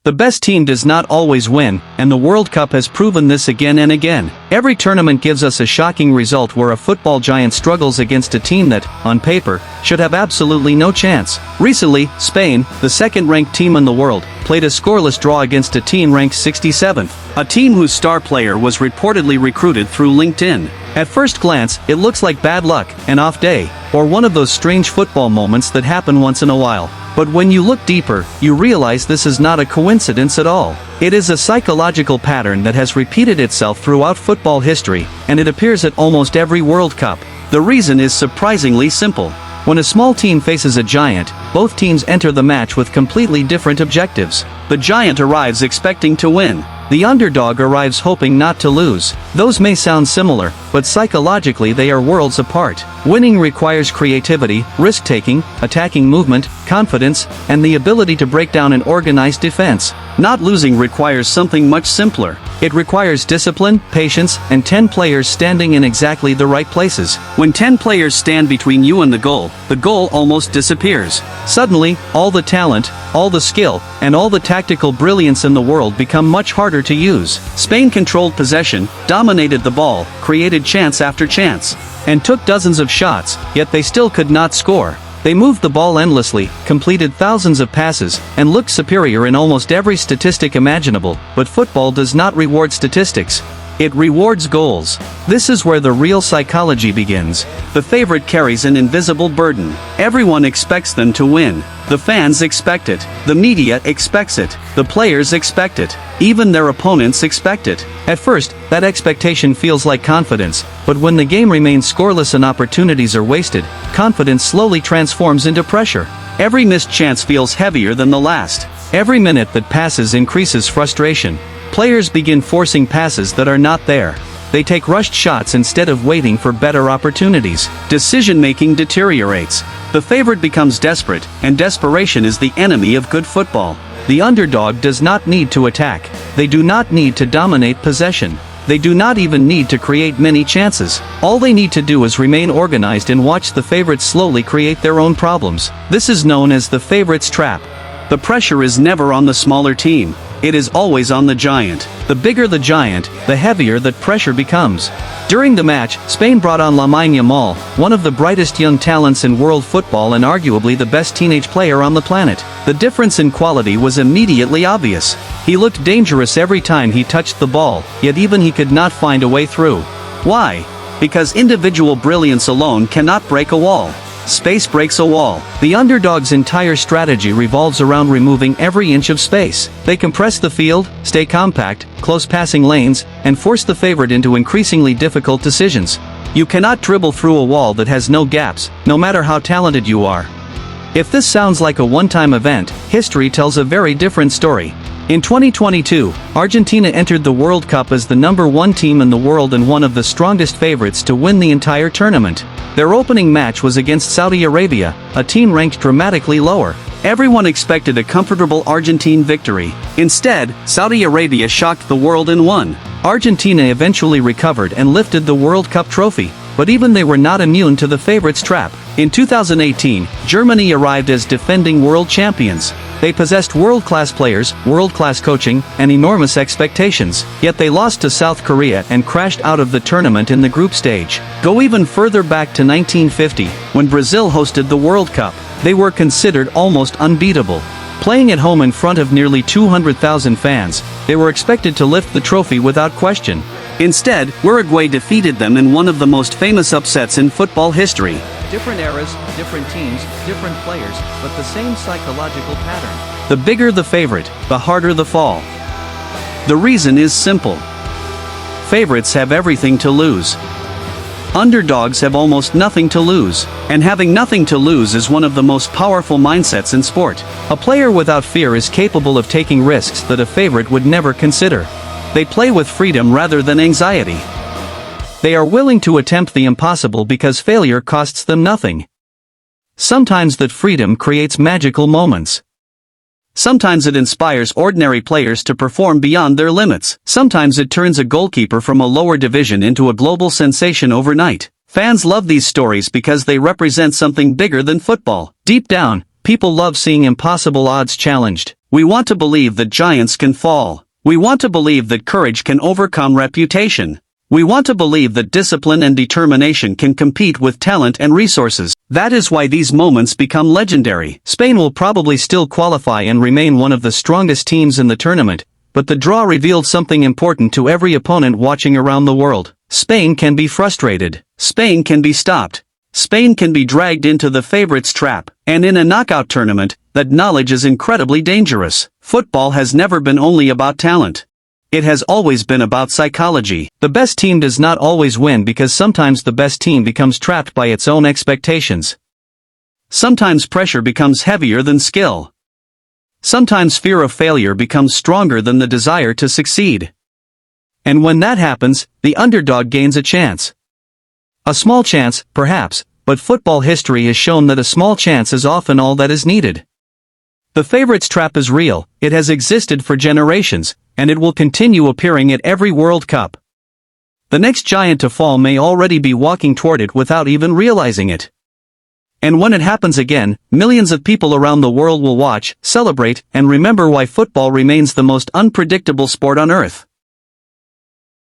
The best team does not always win, and the World Cup has proven this again and again. Every tournament gives us a shocking result where a football giant struggles against a team that, on paper, should have absolutely no chance. Recently, Spain, the second-ranked team in the world, played a scoreless draw against a team ranked 67th, a team whose star player was reportedly recruited through LinkedIn. At first glance, it looks like bad luck, an off day, or one of those strange football moments that happen once in a while. But when you look deeper, you realize this is not a coincidence at all. It is a psychological pattern that has repeated itself throughout football history, and it appears at almost every World Cup. The reason is surprisingly simple. When a small team faces a giant, both teams enter the match with completely different objectives. The giant arrives expecting to win. The underdog arrives hoping not to lose. Those may sound similar, but psychologically they are worlds apart. Winning requires creativity, risk-taking, attacking movement, confidence, and the ability to break down an organized defense. Not losing requires something much simpler. It requires discipline, patience, and 10 players standing in exactly the right places. When 10 players stand between you and the goal almost disappears. Suddenly, all the talent, all the skill, and all the tactical brilliance in the world become much harder to use. Spain controlled possession, dominated the ball, created chance after chance, and took dozens of shots, yet they still could not score. They moved the ball endlessly, completed thousands of passes, and looked superior in almost every statistic imaginable, but football does not reward statistics. It rewards goals. This is where the real psychology begins. The favorite carries an invisible burden. Everyone expects them to win. The fans expect it. The media expects it. The players expect it. Even their opponents expect it. At first, that expectation feels like confidence, but when the game remains scoreless and opportunities are wasted, confidence slowly transforms into pressure. Every missed chance feels heavier than the last. Every minute that passes increases frustration. Players begin forcing passes that are not there. They take rushed shots instead of waiting for better opportunities. Decision-making deteriorates. The favorite becomes desperate, and desperation is the enemy of good football. The underdog does not need to attack. They do not need to dominate possession. They do not even need to create many chances. All they need to do is remain organized and watch the favorites slowly create their own problems. This is known as the favorite's trap. The pressure is never on the smaller team. It is always on the giant. The bigger the giant, the heavier that pressure becomes. During the match, Spain brought on Lamine Yamal, one of the brightest young talents in world football and arguably the best teenage player on the planet. The difference in quality was immediately obvious. He looked dangerous every time he touched the ball, yet even he could not find a way through. Why? Because individual brilliance alone cannot break a wall. Space breaks a wall. The underdog's entire strategy revolves around removing every inch of space. They compress the field, stay compact, close passing lanes, and force the favorite into increasingly difficult decisions. You cannot dribble through a wall that has no gaps, no matter how talented you are. If this sounds like a one-time event, history tells a very different story. In 2022, Argentina entered the World Cup as the #1 team in the world and one of the strongest favorites to win the entire tournament. Their opening match was against Saudi Arabia, a team ranked dramatically lower. Everyone expected a comfortable Argentine victory. Instead, Saudi Arabia shocked the world and won. Argentina eventually recovered and lifted the World Cup trophy, but even they were not immune to the favorites' trap. In 2018, Germany arrived as defending world champions. They possessed world-class players, world-class coaching, and enormous expectations, yet they lost to South Korea and crashed out of the tournament in the group stage. Go even further back to 1950, when Brazil hosted the World Cup. They were considered almost unbeatable. Playing at home in front of nearly 200,000 fans, they were expected to lift the trophy without question. Instead, Uruguay defeated them in one of the most famous upsets in football history. Different eras, different teams, different players, but the same psychological pattern. The bigger the favorite, the harder the fall. The reason is simple. Favorites have everything to lose. Underdogs have almost nothing to lose. And having nothing to lose is one of the most powerful mindsets in sport. A player without fear is capable of taking risks that a favorite would never consider. They play with freedom rather than anxiety. They are willing to attempt the impossible because failure costs them nothing. Sometimes that freedom creates magical moments. Sometimes it inspires ordinary players to perform beyond their limits. Sometimes it turns a goalkeeper from a lower division into a global sensation overnight. Fans love these stories because they represent something bigger than football. Deep down, people love seeing impossible odds challenged. We want to believe that giants can fall. We want to believe that courage can overcome reputation. We want to believe that discipline and determination can compete with talent and resources. That is why these moments become legendary. Spain will probably still qualify and remain one of the strongest teams in the tournament, but the draw revealed something important to every opponent watching around the world. Spain can be frustrated. Spain can be stopped. Spain can be dragged into the favorites' trap. And in a knockout tournament, that knowledge is incredibly dangerous. Football has never been only about talent. It has always been about psychology. The best team does not always win because sometimes the best team becomes trapped by its own expectations. Sometimes pressure becomes heavier than skill. Sometimes fear of failure becomes stronger than the desire to succeed. And when that happens, the underdog gains a chance. A small chance, perhaps, but football history has shown that a small chance is often all that is needed. The favorites trap is real, it has existed for generations, and it will continue appearing at every World Cup. The next giant to fall may already be walking toward it without even realizing it. And when it happens again, millions of people around the world will watch, celebrate, and remember why football remains the most unpredictable sport on earth.